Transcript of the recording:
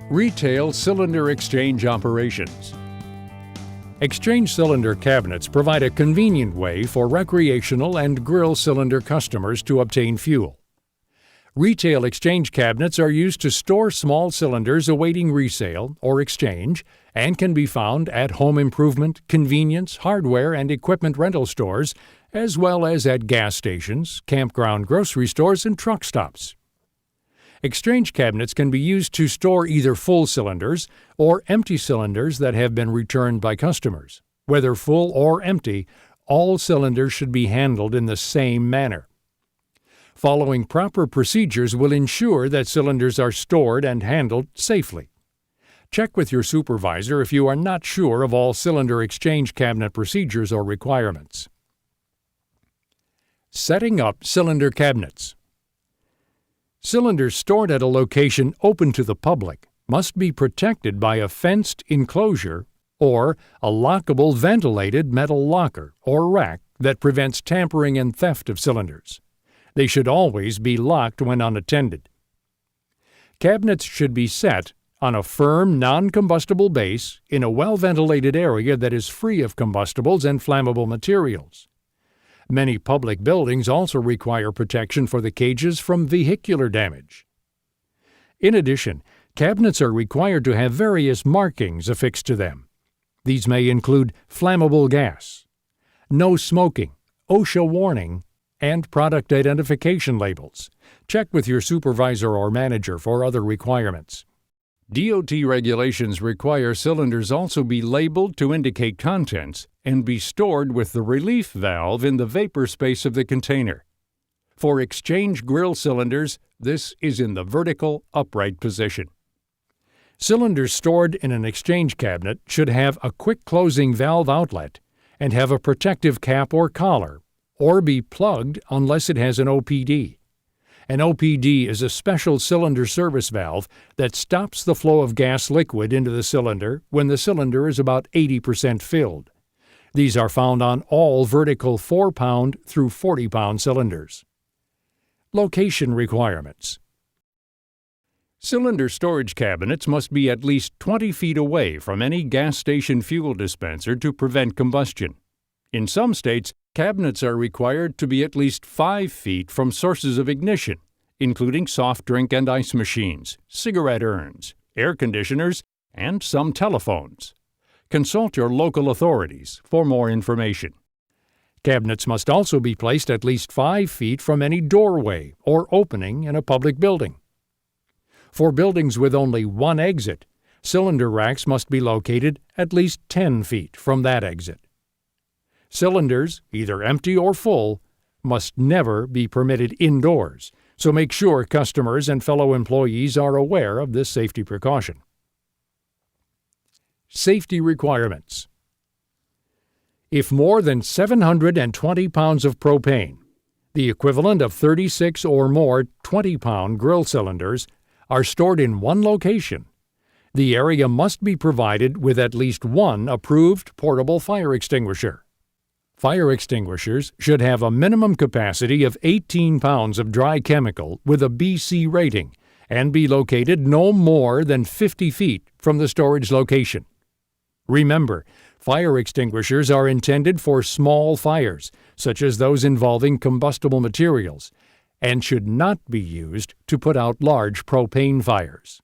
Retail cylinder exchange operations. Exchange cylinder cabinets provide a convenient way for recreational and grill cylinder customers to obtain fuel. Retail exchange cabinets are used to store small cylinders awaiting resale or exchange and can be found at home improvement, convenience, hardware, and equipment rental stores, as well as at gas stations, campground grocery stores, and truck stops. Exchange cabinets can be used to store either full cylinders or empty cylinders that have been returned by customers. Whether full or empty, all cylinders should be handled in the same manner. Following proper procedures will ensure that cylinders are stored and handled safely. Check with your supervisor if you are not sure of all cylinder exchange cabinet procedures or requirements. Setting up cylinder cabinets. Cylinders stored at a location open to the public must be protected by a fenced enclosure or a lockable ventilated metal locker or rack that prevents tampering and theft of cylinders. They should always be locked when unattended. Cabinets should be set on a firm, non-combustible base in a well-ventilated area that is free of combustibles and flammable materials. Many public buildings also require protection for the cages from vehicular damage. In addition, cabinets are required to have various markings affixed to them. These may include flammable gas, no smoking, OSHA warning, and product identification labels. Check with your supervisor or manager for other requirements. DOT regulations require cylinders also be labeled to indicate contents and be stored with the relief valve in the vapor space of the container. For exchange grill cylinders, this is in the vertical upright position. Cylinders stored in an exchange cabinet should have a quick closing valve outlet and have a protective cap or collar, or be plugged unless it has an OPD. An OPD is a special cylinder service valve that stops the flow of gas liquid into the cylinder when the cylinder is about 80% filled. These are found on all vertical 4-pound through 40-pound cylinders. Location requirements. Cylinder storage cabinets must be at least 20 feet away from any gas station fuel dispenser to prevent combustion. In some states, cabinets are required to be at least 5 feet from sources of ignition, including soft drink and ice machines, cigarette urns, air conditioners, and some telephones. Consult your local authorities for more information. Cabinets must also be placed at least 5 feet from any doorway or opening in a public building. For buildings with only one exit, cylinder racks must be located at least 10 feet from that exit. Cylinders, either empty or full, must never be permitted indoors, so make sure customers and fellow employees are aware of this safety precaution. Safety requirements. If more than 720 pounds of propane, the equivalent of 36 or more 20-pound grill cylinders, are stored in one location, the area must be provided with at least one approved portable fire extinguisher. Fire extinguishers should have a minimum capacity of 18 pounds of dry chemical with a BC rating and be located no more than 50 feet from the storage location. Remember, fire extinguishers are intended for small fires, such as those involving combustible materials, and should not be used to put out large propane fires.